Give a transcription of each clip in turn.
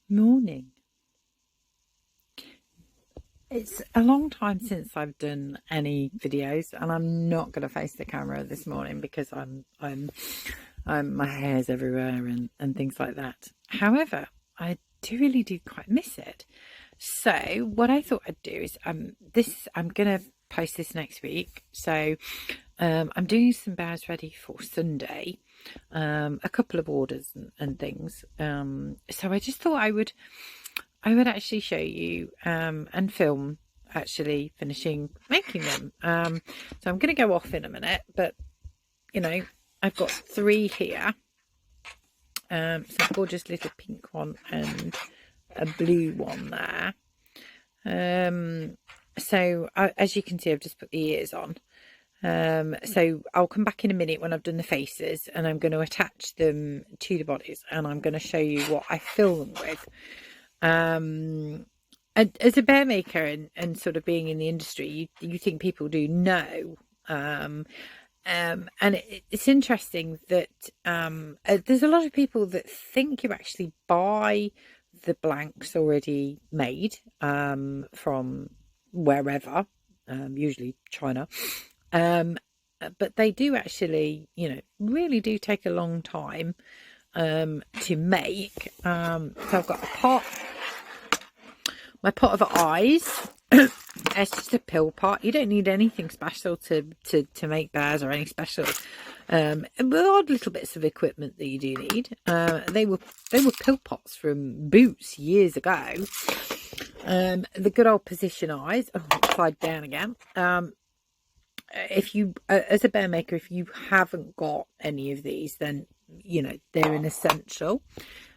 Morning. It's a long time since I've done any videos, and I'm not going to face the camera this morning because my hair's everywhere and things like that. However, I really do quite miss it. So what I thought I'd do is I'm going to post this next week. So I'm doing some bears ready for Sunday, a couple of orders and things. So I just thought I would actually show you and film actually finishing making them. So I'm going to go off in a minute, but I've got 3 here. Some gorgeous little pink one and a blue one there. So as you can see, I've just put the ears on. So I'll come back in a minute when I've done the faces, and I'm going to attach them to the bodies, and I'm going to show you what I fill them with. As a bear maker and sort of being in the industry, you think people do know. And it's interesting that there's a lot of people that think you actually buy the blanks already made from wherever, usually China. But they do actually, really do take a long time to make. So I've got a pot. My pot of eyes. It's just a pill pot. You don't need anything special to make bears, or any special odd little bits of equipment that you do need. They were pill pots from Boots years ago. The good old position eyes. Oh, upside down again. If you, as a bear maker, if you haven't got any of these, then they're an essential.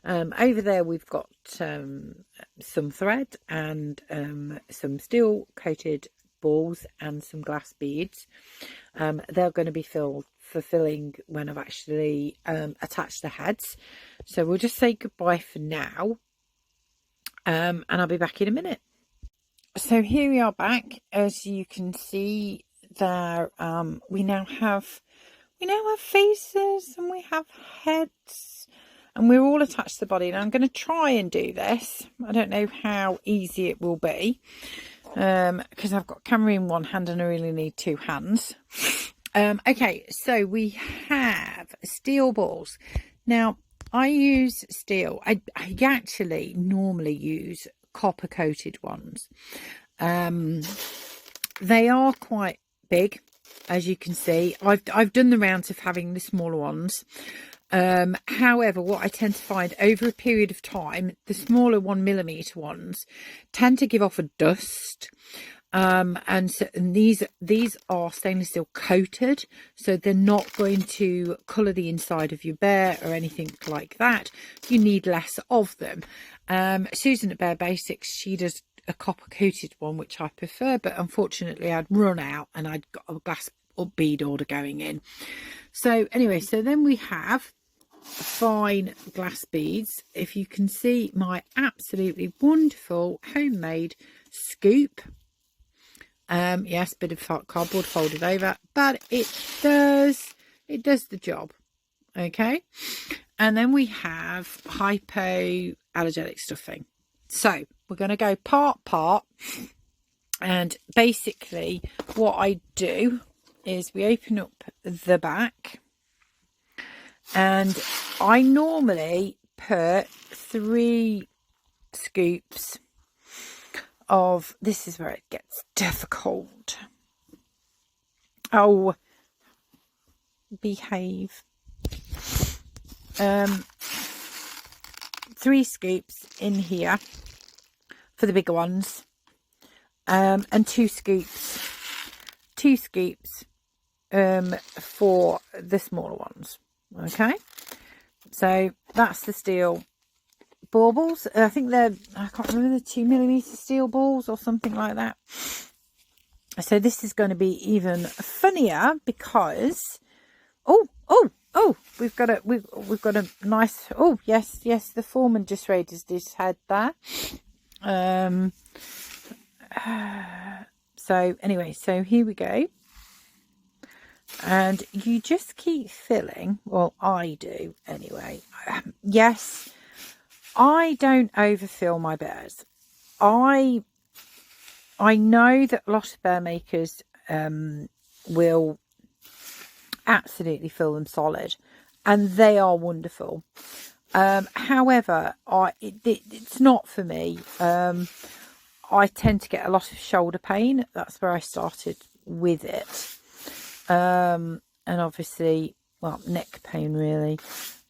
Over there we've got some thread and some steel coated balls and some glass beads. They're going to be fulfilling when I've actually attached the heads. So we'll just say goodbye for now, and I'll be back in a minute. So here we are back. As you can see there, we now have faces and we have heads, and we're all attached to the body. Now I'm going to try and do this. I don't know how easy it will be, because I've got camera in one hand and I really need 2 hands. Okay, so we have steel balls. Now I use steel. I actually normally use copper coated ones. They are quite big, as you can see. I've done the rounds of having the smaller ones. However, what I tend to find over a period of time, the smaller 1mm ones tend to give off a dust. And these are stainless steel coated, so they're not going to colour the inside of your bear or anything like that. You need less of them. Susan at Bear Basics, she does a copper coated one, which I prefer, but unfortunately I'd run out and I'd got a glass bead order going in. So anyway, so then we have fine glass beads. If you can see my absolutely wonderful homemade scoop. Yes, bit of cardboard folded over, but it does the job. Okay, and then we have hypoallergenic stuffing. So we're going to go part, and basically what I do is we open up the back, and I normally put 3 scoops of, this is where it gets difficult. Oh, behave. 3 scoops in here for the bigger ones, and 2 scoops for the smaller ones. Okay, so that's the steel baubles. I think I can't remember, the 2mm steel balls or something like that. So this is going to be even funnier because we've got a nice, yes, the foreman just raised his head there. So anyway, so here we go. And you just keep filling. Well, I do anyway. Yes, I don't overfill my bears. I know that a lot of bear makers will absolutely fill them solid, and they are wonderful. However, it's not for me. I tend to get a lot of shoulder pain. That's where I started with it. And obviously, well, neck pain really.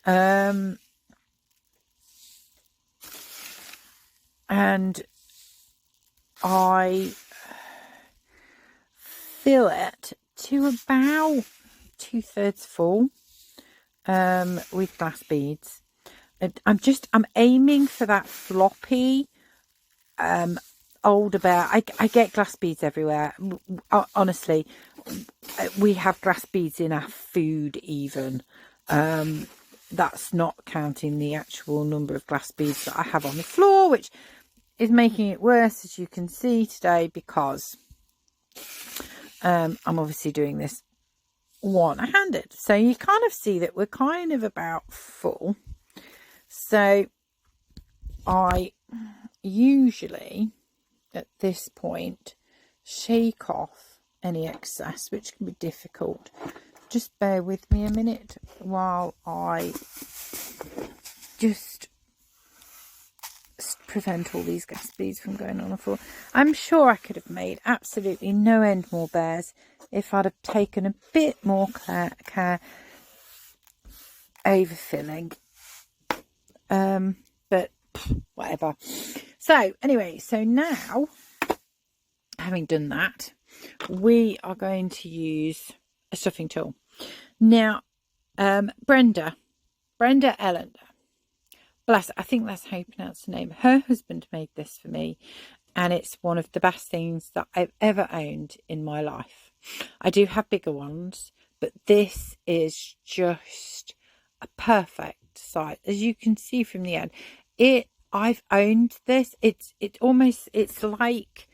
And I fill it to about 2/3 full with glass beads. I'm aiming for that floppy older bear. I get glass beads everywhere. Honestly, we have glass beads in our food even. That's not counting the actual number of glass beads that I have on the floor, which is making it worse, as you can see today, because I'm obviously doing this one-handed. So you kind of see that we're kind of about full. So I usually at this point shake off any excess, which can be difficult. Just bear with me a minute while I just prevent all these gas beads from going on the floor. I'm sure I could have made absolutely no end more bears if I'd have taken a bit more care overfilling. But whatever. So anyway, so now, having done that, we are going to use a stuffing tool. Now, Brenda Ellender, bless, I think that's how you pronounce the name. Her husband made this for me, and it's one of the best things that I've ever owned in my life. I do have bigger ones, but this is just a perfect size. As you can see from the end, I've owned this. It's like,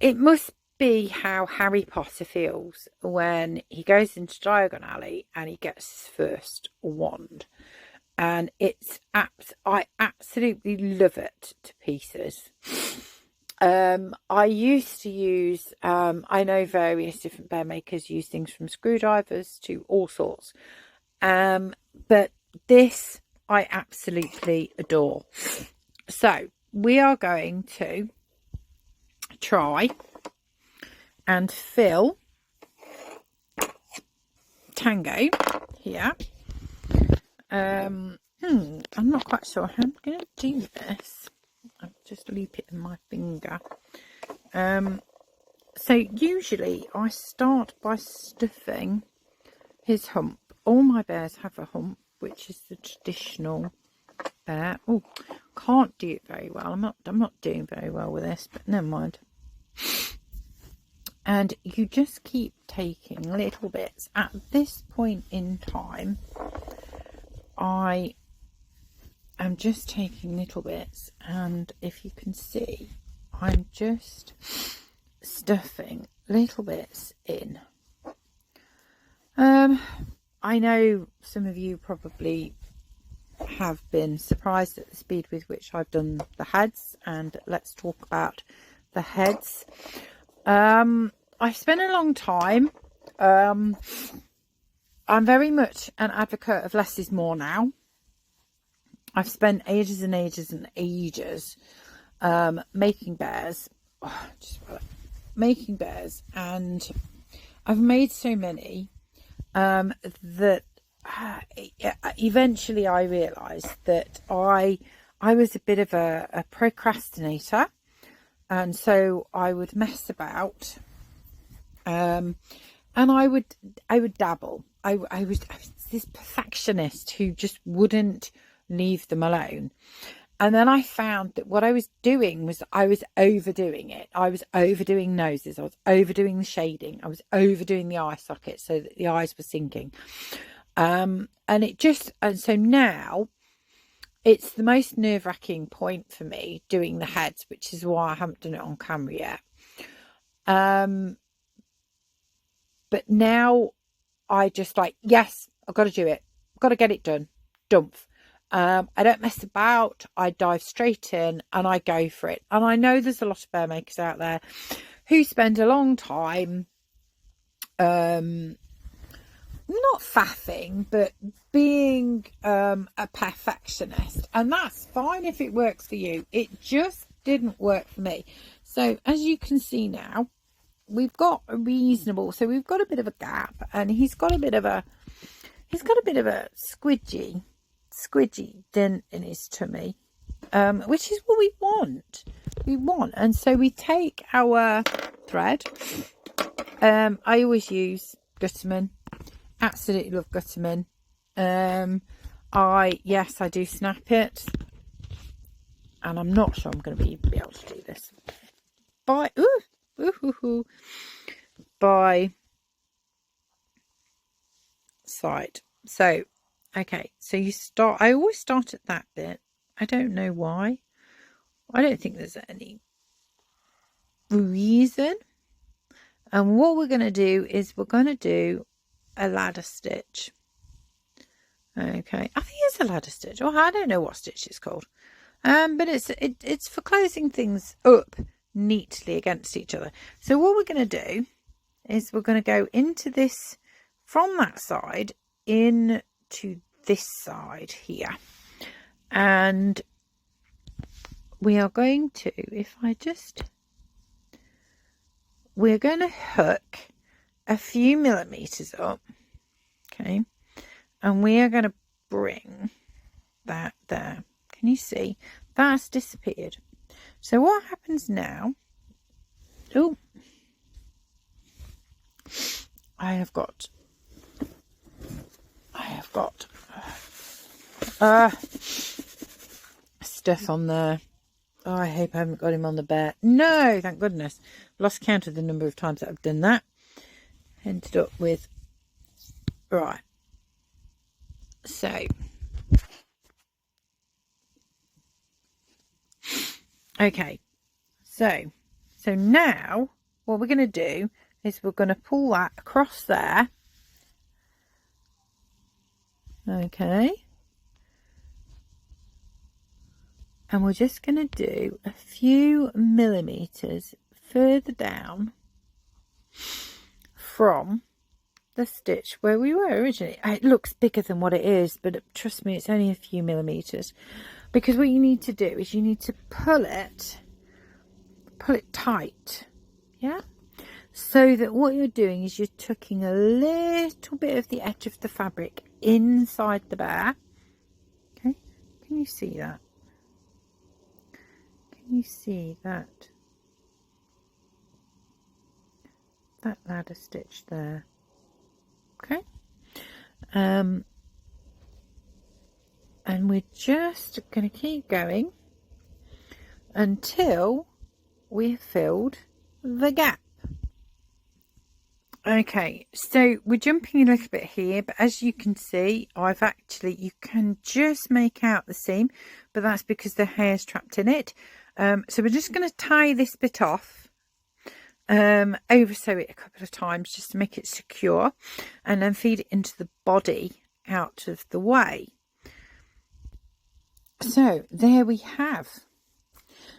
it must be how Harry Potter feels when he goes into Diagon Alley and he gets his first wand. And I absolutely love it to pieces. I used to use, I know various different bear makers use things from screwdrivers to all sorts. But this I absolutely adore. So we are going to try and fill Tango here. I'm not quite sure how I'm going to do this. I'll just loop it in my finger. So usually I start by stuffing his hump. All my bears have a hump, which is the traditional bear. Oh, can't do it very well. I'm not doing very well with this, but never mind. And you just keep taking little bits. At this point in time, I am just taking little bits, and if you can see, I'm just stuffing little bits in. I know some of you probably have been surprised at the speed with which I've done the heads, and let's talk about the heads. I've spent a long time. I'm very much an advocate of less is more now. I've spent ages and ages and ages making bears. Making bears, and I've made so many that eventually I realised that I was a bit of a procrastinator, and so I would mess about, and I would dabble. I was this perfectionist who just wouldn't leave them alone. And then I found that what I was doing was I was overdoing it. I was overdoing noses. I was overdoing the shading. I was overdoing the eye sockets so that the eyes were sinking. And so now it's the most nerve-wracking point for me doing the heads, which is why I haven't done it on camera yet. But now I just like, yes, I've got to do it. I've got to get it done. Dumph. I don't mess about. I dive straight in and I go for it. And I know there's a lot of bear makers out there who spend a long time not faffing, but being a perfectionist, and that's fine if it works for you. It just didn't work for me. So as you can see now, we've got a reasonable, so we've got a bit of a gap, and he's got a bit of a squidgy dent in his tummy, which is what we want. And so we take our thread. I always use Gutermann. Absolutely love Gutermann. Yes, I do snap it, and I'm not sure I'm going to be able to do this by side. So okay, so you start. I always start at that bit. I don't know why. I don't think there's any reason. And what we're going to do is we're going to do a ladder stitch. Okay, I think it's a ladder stitch, or I don't know what stitch it's called, but it's for closing things up neatly against each other. So what we're going to do is we're going to go into this from that side into this side here, and we are going to, we're going to hook a few millimeters up, okay, and we are going to bring that there. Can you see? That's disappeared. So what happens now? Oh, I have got stuff on there. Oh, I hope I haven't got him on the bear. No, thank goodness. Lost count of the number of times that I've done that. Ended up with, right. So, okay. So now what we're going to do is we're going to pull that across there. Okay. And we're just going to do a few millimeters further down from the stitch where we were originally. It looks bigger than what it is, but trust me, it's only a few millimeters. Because what you need to do is you need to pull it tight. Yeah? So that what you're doing is you're tucking a little bit of the edge of the fabric inside the bear. Okay? Can you see that? Can you see that ladder stitch there? Okay, and we're just going to keep going until we've filled the gap. Okay, so we're jumping a little bit here, but as you can see, you can just make out the seam, but that's because the hair's trapped in it. So we're just going to tie this bit off, over sew it a couple of times just to make it secure, and then feed it into the body out of the way. So there we have.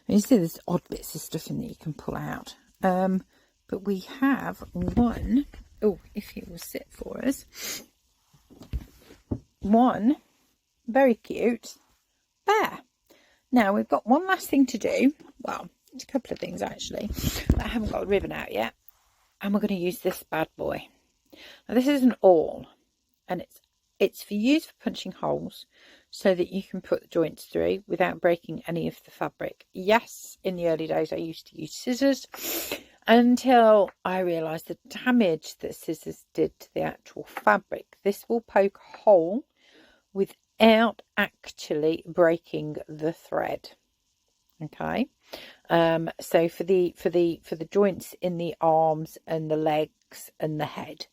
You see there's odd bits of stuff in there you can pull out, but we have one, oh, if he will sit for us, one very cute bear. Now we've got one last thing to do. Well, it's a couple of things actually, but I haven't got the ribbon out yet, and we're going to use this bad boy. Now this is an awl, and it's for use for punching holes so that you can put the joints through without breaking any of the fabric. Yes, in the early days I used to use scissors until I realised the damage that scissors did to the actual fabric. This will poke a hole without actually breaking the thread. Okay, so for the joints in the arms and the legs and the head.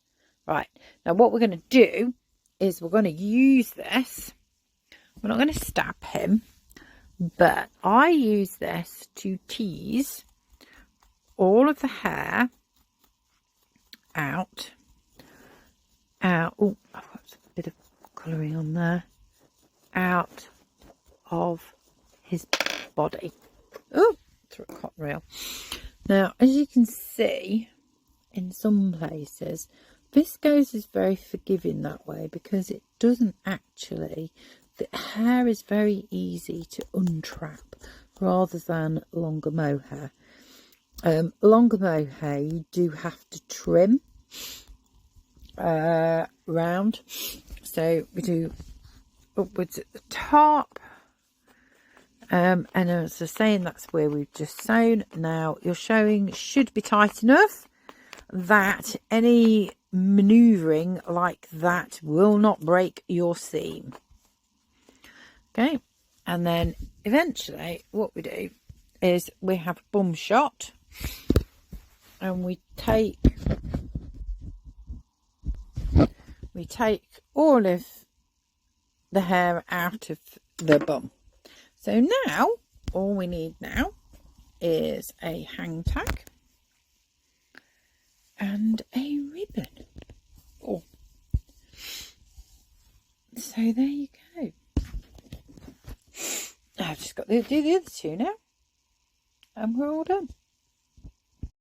Right, now what we're going to do is we're going to use this. We're not going to stab him, but I use this to tease all of the hair out. Oh, I've got a bit of colouring on there. out of his body. Oh, through a cotton reel. Now, as you can see, in some places, viscose is very forgiving that way because it doesn't actually, the hair is very easy to untrap rather than longer mohair. Longer mohair you do have to trim round, so we do upwards at the top, and as I was saying, that's where we've just sewn. Now your sewing should be tight enough that any maneuvering like that will not break your seam. Okay, and then eventually what we do is we have a bum shot, and we take all of the hair out of the bum. So now all we need now is a hang tag and a ribbon. Oh, so there you go. I've just got to do the other two now, and we're all done.